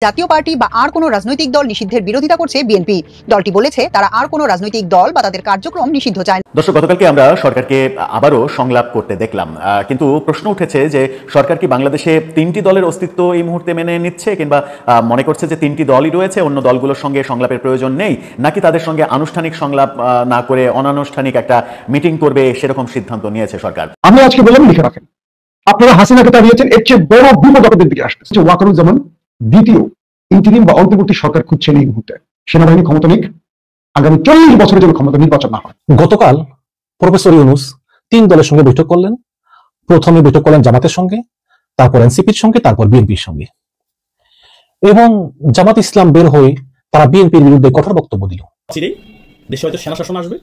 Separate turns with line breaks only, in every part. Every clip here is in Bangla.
জাতীয় পার্টি বা আর কোনো রাজনৈতিক দল নিষিদ্ধের বিরোধিতা করছে বিএনপি। দলটি বলেছে তারা আর কোনো রাজনৈতিক দল বা তাদের কার্যক্রম নিষিদ্ধ চায় না।
দর্শক, গতকালকে আমরা সরকারকে আবারও সংলাপ করতে দেখলাম, কিন্তু প্রশ্ন উঠেছে যে সরকার কি বাংলাদেশে তিনটি দলের অস্তিত্ব এই মুহূর্তে মেনে নিচ্ছে, কিংবা মনে করছে যে তিনটি দলই রয়েছে, অন্য দলগুলোর সঙ্গে সংলাপের প্রয়োজন নেই, নাকি তাদের সঙ্গে আনুষ্ঠানিক সংলাপ না করে অনানুষ্ঠানিক একটা মিটিং করবে, সেরকম সিদ্ধান্ত নিয়েছে সরকার।
আমি আজকে বললাম লিখে রাখেন, আপনারা হাসিনাকে তাড়িয়েছেন, এর চেয়ে বড় বিপদ আপনাদের দিকে আসবে। ওয়াকারুজ্জামান দ্বিতীয় ইন্টারিম বা অন্তর্বর্তী সরকার খুঁজছেন এই মুহূর্তে। সেনাবাহিনী ক্ষমতা নিক, আগামী 40 বছরের জন্য ক্ষমতা নির্বাচন না হয়।
গতকাল প্রফেসর ইউনূস তিন দলের সঙ্গে বৈঠক করলেন। প্রথমে বৈঠক করলেন জামাতের সঙ্গে, তারপর এনসিপির সঙ্গে, তারপর বিএনপির সঙ্গে, এবং জামাত ইসলাম বের হয়ে তারা বিএনপির বিরুদ্ধে কঠোর বক্তব্য দিল।
দেশে হয়তো সেনা শাসন আসবে,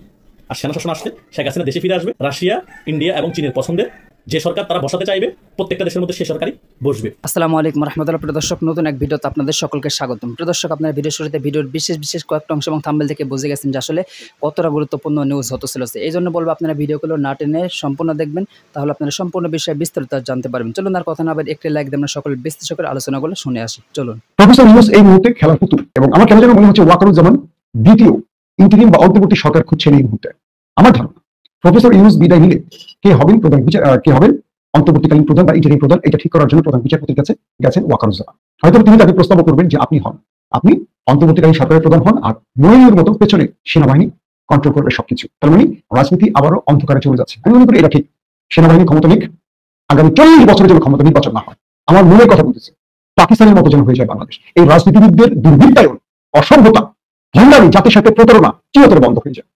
আর সেনা শাসন আসলে শেখ হাসিনা দেশে ফিরে আসবে। রাশিয়া, ইন্ডিয়া এবং চীনের পছন্দের যে সরকার তারা বসাতে চাইবে, প্রত্যেকটা দেশের মধ্যে সেই সরকারই বসবে।
আসসালামু আলাইকুম রহমতুল্লাহ। প্রিয় দর্শক, নতুন এক ভিডিওতে আপনাদের সকলকে স্বাগতম। প্রিয় দর্শক, আপনারা ভিডিও শুরুতে ভিডিওর বিশেষ কয়েকটা অংশ এবং থাম্বনেল থেকে বুঝে গেছেন যে আসলে কতটা গুরুত্বপূর্ণ নিউজ হতে চলেছে। এই জন্য বলবো আপনারা ভিডিওগুলো না টেনে সম্পূর্ণ দেখবেন, তাহলে আপনারা সম্পূর্ণ বিষয়ে বিস্তারিত জানতে পারবেন। চলুন আর কথা না বলে একটি লাইক দিয়ে আমরা সকলের বিশ্লেষকের আলোচনাগুলো শুনে আসি। চলুন।
প্রফেসর ইউনূস এই মুহূর্তে খেলার পুতুল, এবং আমার কেন যেন মনে হচ্ছে ওয়াকারুজ্জামান দ্বিতীয় ইন্টারিম বা অন্তর্বর্তী সরকার খুঁজছেন এই মুহূর্তে। আমার ধারণা প্রফেসর ইউনূস বিদায় নিলে কে হবেন প্রধান কে হবেন অন্তর্বর্তীকালীন প্রধান বা ইন্টারিম প্রধান, এটা ঠিক করার জন্য প্রধান বিচারপতির কাছে গেছেন ওয়াকারুজ্জামান। হয়তো তিনি তাকে প্রস্তাব করবেন যে আপনি অন্তর্বর্তীকালীন সরকারের প্রধান হন, আর মইনুর মতো পেছনে সেনাবাহিনী কন্ট্রোল করবে সবকিছু। তার মানে রাজনীতি আবারও অন্ধকারে চলে যাচ্ছে। আমি মনে করি এটা ঠিক। সেনাবাহিনী ক্ষমতা নিক, আগামী 40 বছরের জন্য ক্ষমতা নির্বাচন না হয়। আমার মনের কথা বলতেছে, পাকিস্তানের মতো যেন হয়ে যায় বাংলাদেশ। এই রাজনীতিবিদদের দুর্বৃত্তায়ন, অসভ্যতা, ভণ্ডামি, জাতির সাথে প্রতারণা চিরতরে বন্ধ হয়ে যায়।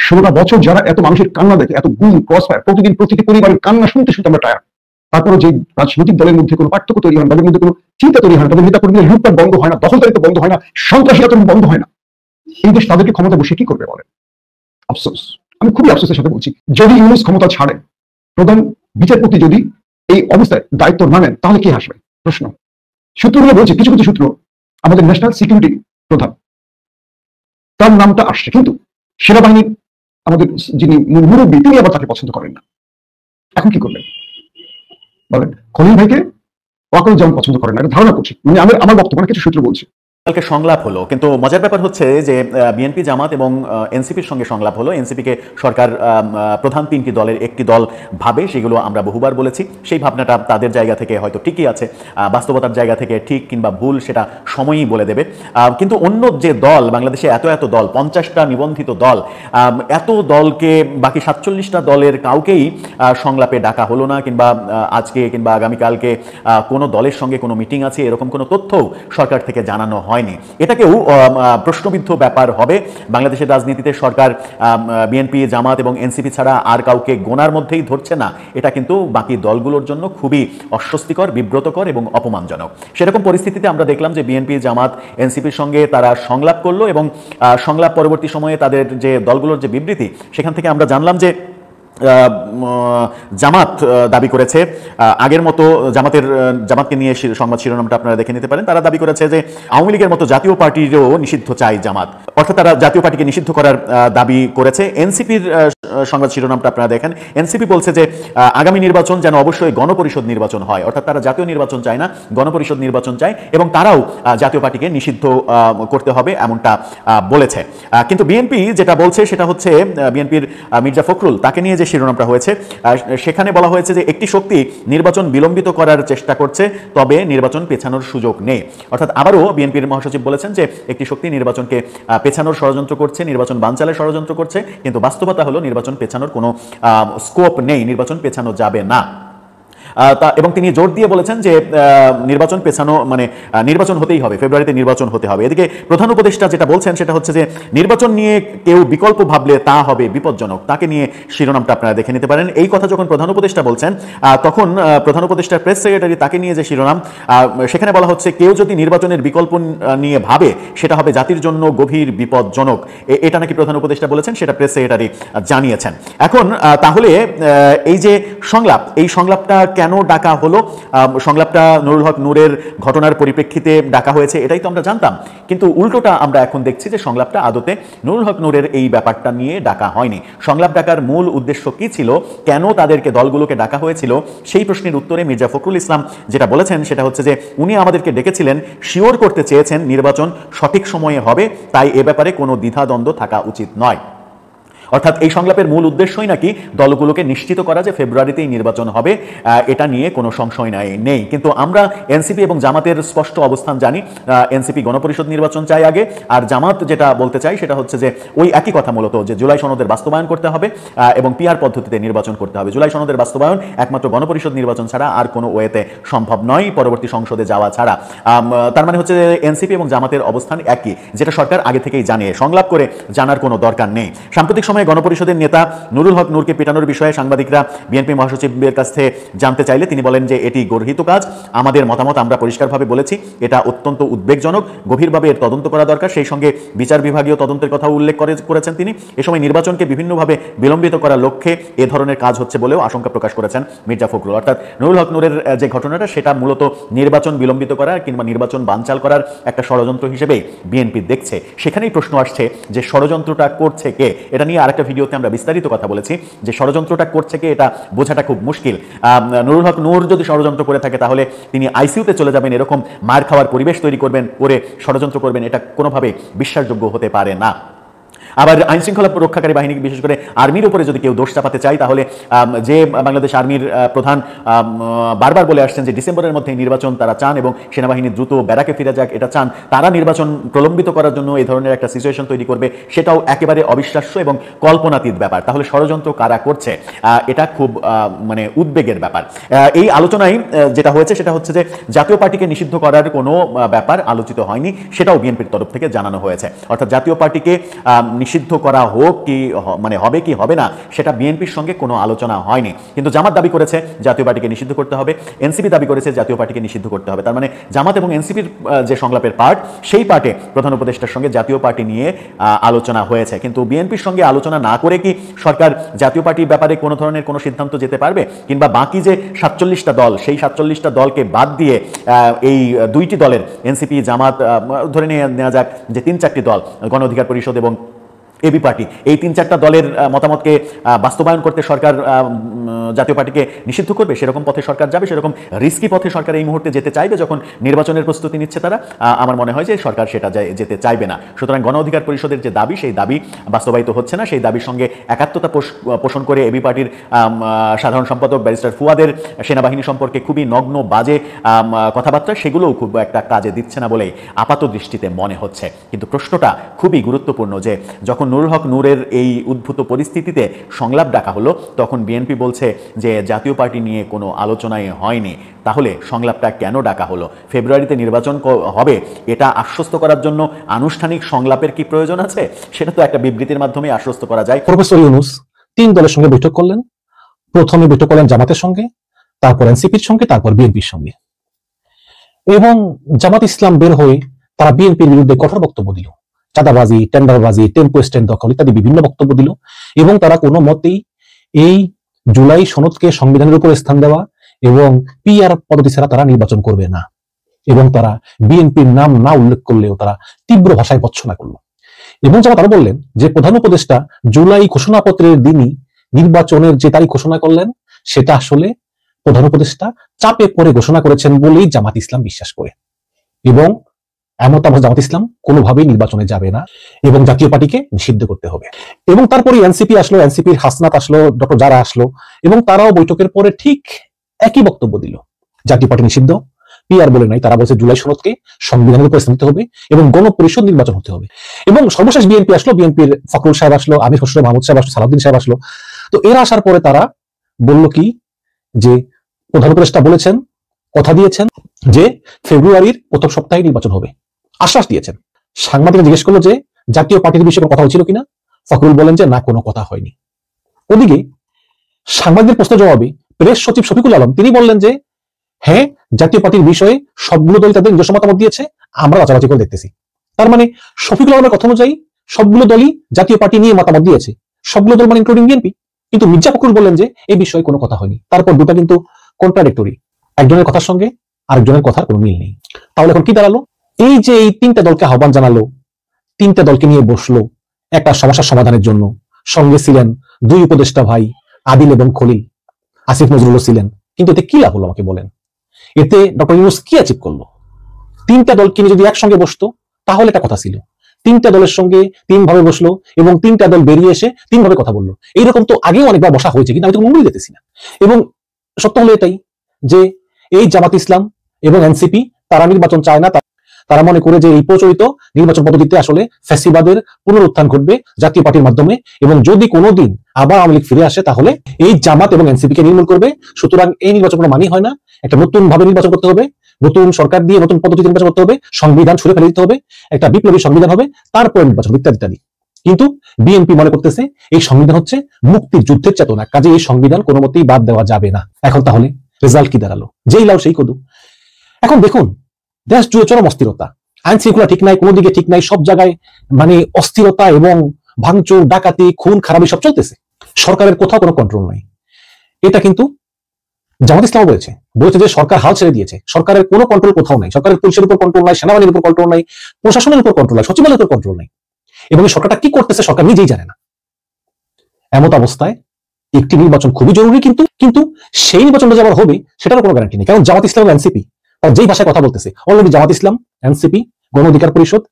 16 বছর যারা এত মানুষের কান্না দেখে, এত গুম ক্রসফায়ার, প্রতিদিন প্রতিটি পরিবারের কান্না শুনতে শুনতে আমরা টায়ার। তারপরে যে রাজনৈতিক দলের মধ্যে কোনো পার্থক্য তৈরি হয় না, তাদের মধ্যে কোনো চিন্তা তৈরি হয় না, তাদের নেতা কর্মীদের লুটপাট বন্ধ হয় না, দখলদারিত্ব বন্ধ হয় না, সন্ত্রাসী বন্ধ হয় না, এই দেশ তাদেরকে ক্ষমতা বসে কি করবে বলেন? আফসোস, আমি খুবই আফসোসের সাথে বলছি, যদি ইউনূস ক্ষমতা ছাড়েন, প্রধান বিচারপতি যদি এই অবস্থায় দায়িত্ব না নেন, তাহলে কি আসবে প্রশ্ন। সূত্রগুলো বলছে, কিছু কিছু সূত্র আমাদের ন্যাশনাল সিকিউরিটি প্রধান তার নামটা আসছে, কিন্তু সেনাবাহিনীর আমাদের যিনি মুরব্বী তিনি আবার তাকে পছন্দ করেন না। এখন কি করবেন বলেন? খলিল ভাইকে ওয়াকারুজ্জামান পছন্দ করেন না, এটা ধারণা করছি, মানে আমার বক্তব্য না, কিছু সূত্র বলছে।
কালকে সংলাপ হলো, কিন্তু মজার ব্যাপার হচ্ছে যে বিএনপি, জামাত এবং এনসিপির সঙ্গে সংলাপ হলো। এনসিপিকে সরকার প্রধান তিনটি দলের একটি দল ভাবে, সেগুলো আমরা বহুবার বলেছি। সেই ভাবনাটা তাদের জায়গা থেকে হয়তো ঠিকই আছে, বাস্তবতার জায়গা থেকে ঠিক কিংবা ভুল সেটা সময়ই বলে দেবে। কিন্তু অন্য যে দল, বাংলাদেশে এত দল, 50টা নিবন্ধিত দল, এত দলকে বাকি 47টা দলের কাউকেই সংলাপে ডাকা হলো না, কিংবা আজকে কিংবা আগামীকালকে কোনো দলের সঙ্গে কোনো মিটিং আছে এরকম কোনো তথ্যও সরকার থেকে জানানো হয়নি। এটাকেও প্রশ্নবিদ্ধ ব্যাপার হবে। বাংলাদেশের রাজনীতিতে সরকার বিএনপি, জামাত এবং এনসিপি ছাড়া আর কাউকে গোনার মধ্যেই ধরছে না। এটা কিন্তু বাকি দলগুলোর জন্য খুবই অস্বস্তিকর, বিব্রতকর এবং অপমানজনক। সেরকম পরিস্থিতিতে আমরা দেখলাম যে বিএনপি, জামাত, এনসিপির সঙ্গে তারা সংলাপ করলো, এবং সংলাপ পরবর্তী সময়ে তাদের যে দলগুলোর যে বিবৃতি, সেখান থেকে আমরা জানলাম যে জামাত দাবি করেছে আগের মতো, জামাতকে নিয়ে সংবাদ শিরোনামটা আপনারা দেখে নিতে পারেন। তারা দাবি করেছে যে আওয়ামী লীগের মতো জাতীয় পার্টিরও নিষিদ্ধ চায় জামাত, অর্থাৎ তারা জাতীয় পার্টিকে নিষিদ্ধ করার দাবি করেছে। এনসিপির সংবাদ শিরোনামটা আপনারা দেখেন। এনসিপি বলছে যে আগামী নির্বাচন যেন অবশ্যই গণপরিষদ নির্বাচন হয়, অর্থাৎ তারা জাতীয় নির্বাচন চায় না, গণপরিষদ নির্বাচন চায়, এবং তারাও জাতীয় পার্টিকে নিষিদ্ধ করতে হবে এমনটা বলেছে। কিন্তু বিএনপি যেটা বলছে সেটা হচ্ছে, বিএনপির মির্জা ফখরুল, তাকে নিয়ে যে শিরোনামটা হয়েছে সেখানে বলা হয়েছে যে একটি শক্তি নির্বাচন বিলম্বিত করার চেষ্টা করছে, তবে নির্বাচন পেছানোর সুযোগ নেই। অর্থাৎ আবারও বিএনপির মহাসচিব বলেছেন যে একটি শক্তি নির্বাচনকে পেছানোর ষড়যন্ত্র করছে, নির্বাচন বানচালের ষড়যন্ত্র করছে, কিন্তু বাস্তবতা হলো নির্বাচন পেছানোর কোনো স্কোপ নেই, নির্বাচন পেছানো যাবে না। এবং তিনি জোর দিয়ে বলেছেন যে নির্বাচন পেছানো মানে নির্বাচন হতেই হবে, ফেব্রুয়ারিতে নির্বাচন হতে হবে। এদিকে প্রধান উপদেষ্টা যেটা বলছেন সেটা হচ্ছে যে নির্বাচন নিয়ে কেউ বিকল্প ভাবলে তা হবে বিপজ্জনক। তাকে নিয়ে শিরোনামটা আপনারা দেখে নিতে পারেন। এই কথা যখন প্রধান উপদেষ্টা বলছেন, তখন প্রধান উপদেষ্টার প্রেস সেক্রেটারি তাকে নিয়ে যে শিরোনাম, সেখানে বলা হচ্ছে কেউ যদি নির্বাচনের বিকল্প নিয়ে ভাবে সেটা হবে জাতির জন্য গভীর বিপজ্জনক। এটা নাকি প্রধান উপদেষ্টা বলেছেন, সেটা প্রেস সেক্রেটারি জানিয়েছেন। এখন তাহলে এই যে সংলাপ, এই সংলাপটা কেন ডাকা হলো, সংলাপটা নুরুল হক নূরের ঘটনার পরিপ্রেক্ষিতে ডাকা হয়েছে এটাই তো আমরা জানতাম, কিন্তু উল্টোটা আমরা এখন দেখছি যে সংলাপটা আদতে নুরুল হক নূরের এই ব্যাপারটা নিয়ে ডাকা হয়নি। সংলাপ ডাকার মূল উদ্দেশ্য কি ছিল, কেন তাদেরকে দলগুলোকে ডাকা হয়েছিল, সেই প্রশ্নের উত্তরে মির্জা ফখরুল ইসলাম যেটা বলেছেন সেটা হচ্ছে যে উনি আমাদেরকে ডেকেছিলেন, শিওর করতে চেয়েছেন নির্বাচন সঠিক সময়ে হবে, তাই এ ব্যাপারে কোনো দ্বিধাদ্বন্দ্ব থাকা উচিত নয়। অর্থাৎ এই সংলাপের মূল উদ্দেশ্যই নাকি দলগুলোকে নিশ্চিত করা যে ফেব্রুয়ারিতেই নির্বাচন হবে, এটা নিয়ে কোনো সংশয় নেই। কিন্তু আমরা এনসিপি এবং জামাতের স্পষ্ট অবস্থান জানি। এনসিপি গণপরিষদ নির্বাচন চাই আগে, আর জামাত যেটা বলতে চাই সেটা হচ্ছে যে ওই একই কথা মূলত, যে জুলাই সনদের বাস্তবায়ন করতে হবে এবং পিআর পদ্ধতিতে নির্বাচন করতে হবে। জুলাই সনদের বাস্তবায়ন একমাত্র গণপরিষদ নির্বাচন ছাড়া আর কোনো ওয়েতে সম্ভব নয়, পরবর্তী সংসদে যাওয়া ছাড়া। তার মানে হচ্ছে এনসিপি এবং জামাতের অবস্থান একই, যেটা সরকার আগে থেকেই জানে, সংলাপ করে জানার কোনো দরকার নেই। সাম্প্রতিক গণপরিষদের নেতা নুরুল হক নূরকে পেটানোর বিষয়ে সাংবাদিকরা বিএনপি মহাসচিবের কাছ থেকে জানতে চাইলে তিনি বলেন যে এটি গর্হিত কাজ, আমাদের মতামত আমরা পরিষ্কারভাবে বলেছি, এটা অত্যন্ত উদ্বেগজনক, গভীরভাবে এর তদন্ত করা দরকার। সেই সঙ্গে বিচার বিভাগীয় তদন্তের কথা উল্লেখ করেছেন তিনি। এ সময় নির্বাচনকে বিভিন্নভাবে বিলম্বিত করার লক্ষ্যে এ ধরনের কাজ হচ্ছে বলেও আশঙ্কা প্রকাশ করেছেন মির্জা ফখরুল। অর্থাৎ নুরুল হক নূরের যে ঘটনাটা সেটা মূলত নির্বাচন বিলম্বিত করা কিংবা নির্বাচন বানচাল করার একটা ষড়যন্ত্র হিসেবে বিএনপি দেখছে। সেখানেই প্রশ্ন আসছে যে ষড়যন্ত্রটা করছে কে। এটা নিয়ে আরেকটা ভিডিওতে আমরা বিস্তারিত কথা বলেছি যে ষড়যন্ত্রটা করছে কে, এটা বোঝাটা খুব মুশকিল। নুরুল হক নূর যদি ষড়যন্ত্র করে থাকে তাহলে তিনি আইসিইউতে চলে যাবেন, এরকম মার খাওয়ার পরিবেশ তৈরি করবেন, করে ষড়যন্ত্র করবেন, এটা কোনোভাবে বিশ্বাসযোগ্য হতে পারে না। আবার আইন শৃঙ্খলা রক্ষাকারী বাহিনী, বিশেষ করে আর্মির উপরে যদি কেউ দোষ চাপাতে চায়, তাহলে যে বাংলাদেশ আর্মির প্রধান বারবার বলে আসছেন যে ডিসেম্বরের মধ্যে নির্বাচন তারা চান এবং সেনাবাহিনী দ্রুত ব্যারাকে ফিরে যাক, এটা চান, তারা নির্বাচন প্রলম্বিত করার জন্য এই ধরনের একটা সিচুয়েশন তৈরি করবে, সেটাও একেবারে অবিশ্বাস্য এবং কল্পনাতীত ব্যাপার। তাহলে ষড়যন্ত্র কারা করছে, এটা খুব মানে উদ্বেগের ব্যাপার। এই আলোচনায় যেটা হয়েছে সেটা হচ্ছে যে জাতীয় পার্টিকে নিষিদ্ধ করার কোনো ব্যাপার আলোচিত হয়নি, সেটাও বিএনপির তরফ থেকে জানানো হয়েছে। অর্থাৎ জাতীয় পার্টিকে নিষিদ্ধ করা হোক কি মানে হবে কি হবে না, সেটা বিএনপির সঙ্গে কোনো আলোচনা হয়নি। কিন্তু জামাত দাবি করেছে জাতীয় পার্টিকে নিষিদ্ধ করতে হবে, এনসিপি দাবি করেছে জাতীয় পার্টিকে নিষিদ্ধ করতে হবে। তার মানে জামাত এবং এনসিপির যে সংলাপের পার্ট, সেই পার্টে প্রধান উপদেষ্টার সঙ্গে জাতীয় পার্টি নিয়ে আলোচনা হয়েছে। কিন্তু বিএনপির সঙ্গে আলোচনা না করে কি সরকার জাতীয় পার্টির ব্যাপারে কোনো ধরনের কোনো সিদ্ধান্ত যেতে পারবে? কিংবা বাকি যে 47টা দল, সেই 47টা দলকে বাদ দিয়ে এই দুইটি দলের এনসিপি জামাত, ধরে নেওয়া যাক যে 3-4টি দল, গণ অধিকার পরিষদ এবং এবি পার্টি, এই 3-4টা দলের মতামতকে বাস্তবায়ন করতে সরকার জাতীয় পার্টিকে নিষিদ্ধ করবে, সেরকম পথে সরকার যাবে? সেরকম রিস্কি পথে সরকার এই মুহূর্তে যেতে চাইবে যখন নির্বাচনের প্রস্তুতি নিচ্ছে তারা? আমার মনে হয় যে সরকার সেটা যেতে চাইবে না। সুতরাং গণ অধিকার পরিষদের যে দাবি, সেই দাবি বাস্তবায়িত হচ্ছে না। সেই দাবির সঙ্গে একাত্মতা পোষণ করে এবি পার্টির সাধারণ সম্পাদক ব্যারিস্টার ফুয়াদের সেনাবাহিনী সম্পর্কে খুবই নগ্ন বাজে কথাবার্তা, সেগুলোও খুব একটা কাজে দিচ্ছে না বলেই আপাত দৃষ্টিতে মনে হচ্ছে। কিন্তু প্রশ্নটা খুবই গুরুত্বপূর্ণ যে যখন নুরুল হক নূরের এই উদ্ভূত পরিস্থিতিতে সংলাপ ডাকা হলো, তখন বিএনপি বলছে যে জাতীয় পার্টি নিয়ে কোনো আলোচনাই হয়নি। তাহলে সংলাপটা কেন ডাকা হলো? ফেব্রুয়ারিতে নির্বাচন হবে এটা আশ্বস্ত করার জন্য আনুষ্ঠানিক সংলাপের কি প্রয়োজন আছে? সেটা তো একটা বিবৃতির মাধ্যমে আশ্বস্ত করা যায়।
প্রফেসর ইউনূস 3 দলের সঙ্গে বৈঠক করলেন। প্রথমে বৈঠক করলেন জামাতের সঙ্গে, তারপর এনসিপির সঙ্গে, তারপর বিএনপির সঙ্গে। এবং জামাত ইসলাম বের হয়ে তারা বিএনপির বিরুদ্ধে কঠোর বক্তব্য দিল, চাঁদাবাজি, টেন্ডারবাজি, টেম্পো স্ট্যান্ড দখল ইত্যাদি বিভিন্ন বক্তব্য দিল। এবং তারা কোনো মতেই এই জুলাই সনদকে সংবিধানের উপর স্থান দেওয়া এবং পিআর পদ্ধতি ছাড়া তারা নির্বাচন করবে না। এবং তারা বিএনপির নাম না উল্লেখ করলেও তারা তীব্র ভাষায় ভর্ৎসনা করলো। এবং যারা তারা বললেন যে প্রধান উপদেষ্টা জুলাই ঘোষণাপত্রের দিনই নির্বাচনের যে তারিখ ঘোষণা করলেন, সেটা আসলে প্রধান উপদেষ্টা চাপে পড়ে ঘোষণা করেছেন বলেই জামাত ইসলাম বিশ্বাস করে। এবং এমন জামাত ইসলাম কোনোভাবেই নির্বাচনে যাবে না এবং জাতীয় পার্টিকে নিষিদ্ধ করতে হবে। এবং তারপরে এনসিপি আসলো, এনসিপির হাসনাত আসলো, ডক্টর যারা আসলো, এবং তারাও বৈঠকের পরে ঠিক একই বক্তব্য দিল, জাতীয় পার্টি নিষিদ্ধ, পিআর বলে নাই, তারা বলছে জুলাই সনদকে সংবিধানের উপর স্থাপিত হবে এবং গণপরিষদ নির্বাচন হতে হবে। এবং সর্বশেষ বিএনপি আসলো, বিএনপির ফখরুল সাহেব আসলো, আমির খসরু মাহমুদ সাহেব আসলো, সালাউদ্দিন সাহেব আসলো। তো এরা আসার পরে তারা বলল কি যে প্রধান উপদেষ্টা বলেছেন, কথা দিয়েছেন যে ফেব্রুয়ারির প্রথম সপ্তাহে নির্বাচন হবে, আশ্বাস দিয়েছেন। সাংবাদিকরা জিজ্ঞেস করলো যে জাতীয় পার্টির বিষয়ে কোনো কথা হচ্ছিল কিনা। ফখরুল বলেন যে না, কোনো কথা হয়নি। ওদিকে সাংবাদিকদের প্রশ্নের জবাবে প্রেস সচিব শফিকুল আলম তিনি বললেন যে হ্যাঁ, জাতীয় পার্টির বিষয়ে সবগুলো দল তাদের নিজস্ব মতামত দিয়েছে, আমরা বাছাবাছি করে দেখতেছি। তার মানে শফিকুল আলমের কথা অনুযায়ী সবগুলো দলই জাতীয় পার্টি নিয়ে মতামত দিয়েছে, সবগুলো দল মানে ইনক্লুডিং বিএনপি। কিন্তু মির্জা ফখরুল বললেন যে এই বিষয়ে কোনো কথা হয়নি। তারপর দুটা কিন্তু কন্ট্রাডিক্টরি, একজনের কথার সঙ্গে আরেকজনের কথার কোনো মিল নেই। তাহলে এখন কি দাঁড়ালো? এই যে এই তিনটা দলকে আহ্বান জানালো, তিনটা দলকে নিয়ে বসলো একটা সমস্যার সমাধানের জন্য, সঙ্গে ছিলেন দুই উপদেষ্টা ভাই আদিল এবং খলিল, আসিফ নজরুলও ছিলেন, কিন্তু এতে কি লাভ হলো আমাকে বলেন? এতে ডক্টর ইউনূস কি অ্যাচিভ করলো? তিনটা দলকে নিয়ে যদি একসঙ্গে বসতো তাহলে একটা কথা ছিল, তিনটা দলের সঙ্গে তিন ভাবে বসলো এবং তিনটা দল বেরিয়ে এসে তিন ভাবে কথা বললো। এইরকম তো আগেও অনেকবার বসা হয়েছে, কিন্তু আমি তো মূল্য দিতেছি না। এবং সত্য হলো এটাই যে এই জামাত ইসলাম এবং এনসিপি তারা নির্বাচন চায় না। তারা মনে করে যে এই প্রচলিত নির্বাচন পদ্ধতিতে আসলে ফ্যাসিবাদের পুনরুত্থান ঘটবে জাতীয় পার্টির মাধ্যমে, এবং যদি কোনোদিন আবার আওয়ামী লীগ ফিরে আসে তাহলে এই জামাত এবং এনসিপি কে নির্মূল করবে। সুতরাং এই নির্বাচন কোনো মানেই হয় না, একটা নতুন ভাবে নির্বাচন করতে হবে, নতুন সরকার দিয়ে নতুন পদ্ধতিতে নির্বাচন করতে হবে, সংবিধান ছুঁড়ে ফেলে দিতে হবে, একটা বিপ্লবী সংবিধান হবে, তারপরে নির্বাচন ইত্যাদি ইত্যাদি। কিন্তু বিএনপি মনে করতেছে এই সংবিধান হচ্ছে মুক্তির যুদ্ধের চেতনা, কাজে এই সংবিধান কোনো মতেই বাদ দেওয়া যাবে না। এখন তাহলে রেজাল্ট কি দাঁড়ালো? যেই লাও সেই কদু। এখন দেখুন, দেশ জুড়ে চরম অস্থিরতা, আইন শৃঙ্খলা ঠিক নাই, কোনো দিকে ঠিক নাই, সব জায়গায় মানে অস্থিরতা এবং ভাঙচুর, ডাকাতি, খুন খারাপি সব চলতেছে। সরকারের কোথাও কোনো কন্ট্রোল নাই। এটা কিন্তু জামাত ইসলাম বলেছে যে সরকার হাল ছেড়ে দিয়েছে, সরকারের কোনো কন্ট্রোল কোথাও নাই, সরকারের পুলিশের উপর কন্ট্রোল নাই, সেনাবাহিনীর উপর কন্ট্রোল নাই, প্রশাসনের উপর কন্ট্রোল নাই, সচিবালয়ের উপর কন্ট্রোল নাই, এবং এই সরকারটা কি করতেছে সরকার নিজেই জানে না। এমত অবস্থায় একটি নির্বাচন খুবই জরুরি, কিন্তু সেই নির্বাচনটা যে আবার হবে সেটারও কোনো গ্যারান্টি নেই। কারণ জামাত ইসলাম এবং এনসিপি তার যেই ভাষায় কথা বলতেছে, অলরেডি জামাত ইসলাম, এনসিপি, গণ অধিকার পরিষদ,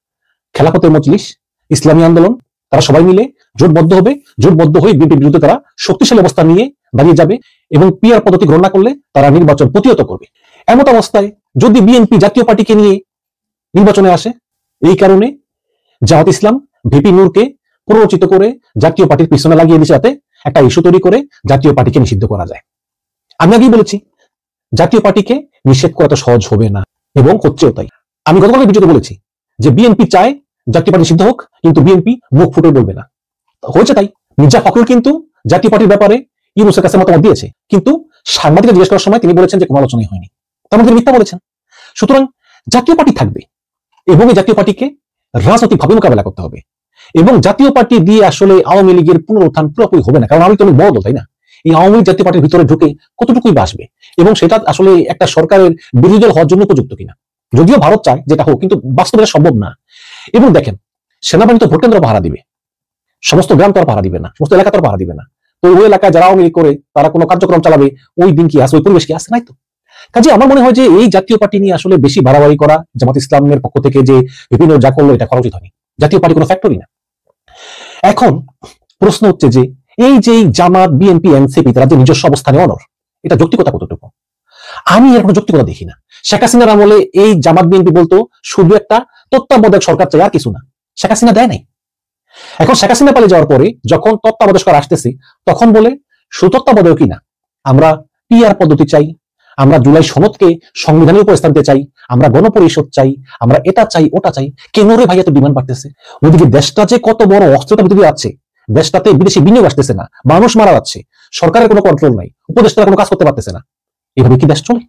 খেলাফতের মজলিস, ইসলামী আন্দোলন, তারা সবাই মিলে জোটবদ্ধ হবে, জোটবদ্ধ হয়ে বিএনপির বিরুদ্ধে তারা শক্তিশালী অবস্থান নিয়ে দাঁড়িয়ে যাবে এবং পিআর পদ্ধতি গ্রহণ না করলে তারা নির্বাচন প্রতিহত করবে। এমত অবস্থায় যদি বিএনপি জাতীয় পার্টিকে নিয়ে নির্বাচনে আসে, এই কারণে জামাত ইসলাম ভিপি নূরকে প্ররোচিত করে জাতীয় পার্টির পিছনে লাগিয়ে দিচ্ছে, যাতে একটা ইস্যু তৈরি করে জাতীয় পার্টিকে নিষিদ্ধ করা যায়। আমি আগেই বলেছি জাতীয় পার্টিকে নিষেধ করা তো সহজ হবে না, এবং হচ্ছেও তাই। আমি গতকালের ভিডিওতে বলেছি যে বিএনপি চায় জাতীয় পার্টি নিষিদ্ধ হোক, কিন্তু বিএনপি মুখ ফুটে বলবে না। হয়েছে তাই। মির্জা ফখরুল কিন্তু জাতীয় পার্টির ব্যাপারে ইউনূসের কাছে মতামত দিয়েছে, কিন্তু সাংবাদিকদের জিজ্ঞেস করার সময় তিনি বলেছেন যে কোনো আলোচনাই হয়নি, তার মধ্যে মিথ্যা বলেছেন। সুতরাং জাতীয় পার্টি থাকবে এবং এই জাতীয় পার্টিকে রাজনৈতিকভাবে মোকাবেলা করতে হবে, এবং জাতীয় পার্টি দিয়ে আসলে আওয়ামী লীগের পুনরুত্থান পুরোপুরি হবে না, কারণ আমি তো অনেক বড় দল, তাই না? এই আওয়ামী লীগ জাতীয় পার্টির ভিতরে ঢুকে কতটুকুই বাসবে, এবং সেটা আসলে একটা সরকারের বিরোধী দল হওয়ার জন্য উপযুক্ত কিনা। যদিও ভারত চায় যেটা হোক, কিন্তু বাস্তবে সম্ভব না। এবং দেখেন, সেনাবাহিনী তো ভোট কেন্দ্র পাহারা দিবে, সমস্ত গ্রাম তো আর পাহারা দিবে না, সমস্ত এলাকা তো আর পাহারা দিবে না। তো ওই এলাকায় যারা আওয়ামী লীগ করে তারা কোনো কার্যক্রম চালাবে, ওই দিন কি আসে, ওই পরিবেশ কি আসে? নাই তো। কাজে আমার মনে হয় যে এই জাতীয় পার্টি নিয়ে আসলে বেশি বাড়াবাড়ি করা জামাত ইসলামের পক্ষ থেকে যে বিভিন্ন যা করলো, এটা করা উচিত হয়নি। জাতীয় পার্টি কোনো ফ্যাক্টরি না। এখন প্রশ্ন হচ্ছে যে এই যে জামাত, বিএনপি, এনসিপি তারা যে নিজস্ব অবস্থানে অনর, এটা যৌক্তিকতা কতটুকু? আমি এর কোনো যৌক্তিকতা দেখি না। শেখ হাসিনার আমলে এই জামাত বিএনপি বলতো শুধু একটা তত্ত্বাবধায়ক সরকার চাই, আর কিছু না। শেখ হাসিনা দেয় নাই। এখন শেখ হাসিনা পালিয়ে যাওয়ার পরে যখন তত্ত্বাবধায়ক সরকার আসতেছে, তখন বলে শুধু তত্ত্বাবধায়ক কি না, আমরা পিআর পদ্ধতি চাই, আমরা জুলাই সনদকে সংবিধানের উপর স্থান দিতে চাই, আমরা গণপরিষদ চাই, আমরা এটা চাই, ওটা চাই। কেন রে ভাই এত ডিমান্ড বাড়তেছে? ওইদিকে দেশটা যে কত বড় অস্থিরতার ভিতরে আছে, দেশটাতে বিদেশি বিনিয়োগ আসতেছে না, মানুষ মারা যাচ্ছে, সরকারের কোনো কন্ট্রোল নাই, উপদেষ্টারা কোনো কাজ করতে পারতেছে না। এভাবে কি দেশ চলে?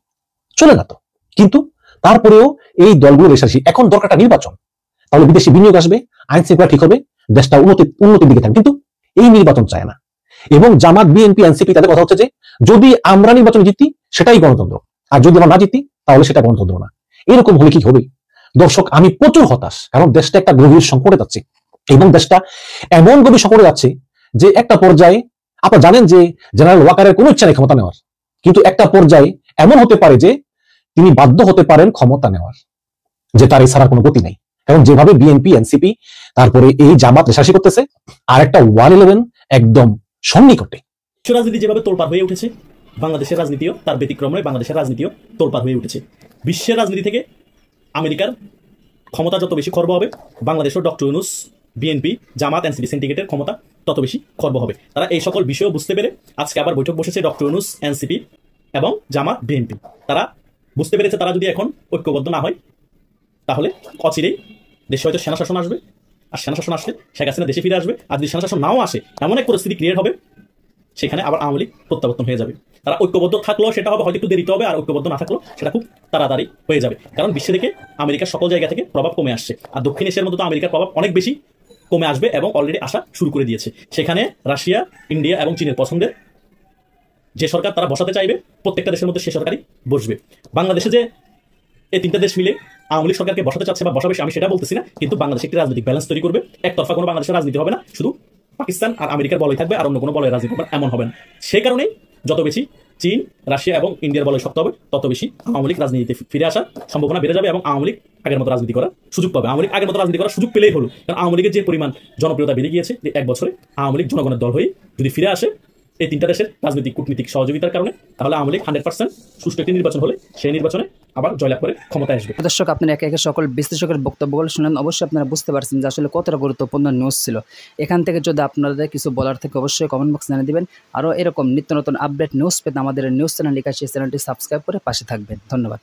চলে না তো। কিন্তু তারপরেও এই দলগুলো রেশারেশি। এখন দরকারটা নির্বাচন, তাহলে বিদেশি বিনিয়োগ আসবে, আইন শৃঙ্খলা ঠিক হবে, দেশটা উন্নতির দিকে থাকবে। কিন্তু এই নির্বাচন চায় না। এবং জামাত, বিএনপি, এনসিপি তাদের কথা হচ্ছে যে যদি আমরা নির্বাচন জিতি সেটাই গণতন্ত্র, আর যদি আমরা না জিতি তাহলে সেটা গণতন্ত্র না। এরকম হলে কি হবে? দর্শক, আমি প্রচুর হতাশ, কারণ দেশটা একটা গভীর সংকটে যাচ্ছে, এবং দেশটা এমন গভীর সংকটে যাচ্ছে যে একটা পর্যায়ে আপনারা জানেন যে জেনারেল ওয়াকারের কোনো ইচ্ছা নেই ক্ষমতা নেওয়ার, কিন্তু একটা পর্যায়ে এমন হতে পারে যে তিনি বাধ্য হতে পারেন ক্ষমতা নেওয়ার, যে তার এছাড়া কোনো গতি নেই। কারণ যেভাবে বিএনপি, এনসিপি, তারপরে এই জামাত রেশারেশি করতেছে, আর একটা 111 একদম সন্নিকটে।
বিশ্ব রাজনীতি যেভাবে তোলপাড় হয়ে উঠেছে, বাংলাদেশের রাজনীতিও তার ব্যতিক্রম নয়। বাংলাদেশের রাজনীতিও তোলপাড় হয়ে উঠেছে। বিশ্বের রাজনীতি থেকে আমেরিকার ক্ষমতা যত বেশি খর্ব হবে, বাংলাদেশও ডক্টর ইউনূস, বিএনপি, জামাত, এনসিপি সিন্ডিকেটের ক্ষমতা তত বেশি খর্ব হবে। তারা এই সকল বিষয় বুঝতে পেরে আজকে আবার বৈঠক বসেছে ডক্টর ইউনূস, এনসিপি এবং জামাত, বিএনপি। তারা বুঝতে পেরেছে তারা যদি এখন ঐক্যবদ্ধ না হয় তাহলে অচিরেই দেশে হয়তো সেনা শাসন আসবে, আর সেনা শাসন আসলে শেখ হাসিনা দেশে ফিরে আসবে। আর যদি সেনা শাসন নাও আসে, এমন এক পরিস্থিতি ক্রিয়েট হবে সেখানে আবার আওয়ামী লীগ প্রত্যাবর্তন হয়ে যাবে। তারা ঐক্যবদ্ধ থাকলেও সেটা হবে হয়তো একটু দেরিতে হবে, আর ঐক্যবদ্ধ না থাকলেও সেটা খুব তাড়াতাড়ি হয়ে যাবে। কারণ বিশ্বে থেকে আমেরিকার সকল জায়গা থেকে প্রভাব কমে আসছে, আর দক্ষিণ এশিয়ার মধ্যে তো আমেরিকার প্রভাব অনেক বেশি কমে আসবে এবং অলরেডি আসা শুরু করে দিয়েছে। সেখানে রাশিয়া, ইন্ডিয়া এবং চীনের পছন্দের যে সরকার তারা বসাতে চাইবে প্রত্যেকটা দেশের মধ্যে সে সরকারই বসবে। বাংলাদেশে যে এই তিনটা দেশ মিলে আওয়ামী লীগ সরকারকে বসাতে চাচ্ছে বা বসাবে আমি সেটা বলতেছি না, কিন্তু বাংলাদেশে একটি রাজনৈতিক ব্যালেন্স তৈরি করবে। একতরফা কোনো বাংলাদেশের রাজনীতি হবে না, শুধু পাকিস্তান আর আমেরিকার বলয় থাকবে, আর অন্য কোনো বলয়ের রাজনীতি হবে না, এমন হবে না। সেই কারণেই যত বেশি চীন, রাশিয়া এবং ইন্ডিয়ার বলয় শক্ত হবে, তত বেশি আওয়ামী লীগ রাজনীতিতে ফিরে আসার সম্ভাবনা বেড়ে যাবে এবং আওয়ামী লীগ আগের মতো রাজনীতি করার সুযোগ পাবে। আওয়ামী লীগ আগের মতো রাজনীতি করার সুযোগ পেলেই হলো, কারণ আওয়ামী লীগের যে পরিমাণ জনপ্রিয়তা বেড়ে গিয়েছে এক বছরে, আওয়ামী লীগ জনগণের দল হয়ে যদি ফিরে আসে এই তিনটা দেশের রাজনৈতিক কূটনীতিক সহযোগিতার কারণে, তাহলে আওয়ামী লীগ 100% সুষ্ঠু একটি নির্বাচন হলে সেই নির্বাচনে আবার জয়লাভ করে ক্ষমতায় আসবে।
দর্শক, আপনারা একে একে সকল বিশ্লেষকের বক্তব্যগুলো শুনেন, অবশ্যই আপনারা বুঝতে পারছেন যে আসলে কতটা গুরুত্বপূর্ণ নিউজ ছিল। এখান থেকে যদি আপনাদের কিছু বলার থেকে অবশ্যই কমেন্ট বক্স জানিয়ে দিবেন। আরও এরকম নিত্য নতুন আপডেট নিউজ পেতে আমাদের নিউজ চ্যানেল লিখা সেই চ্যানেলটি সাবস্ক্রাইব করে পাশে থাকবেন। ধন্যবাদ।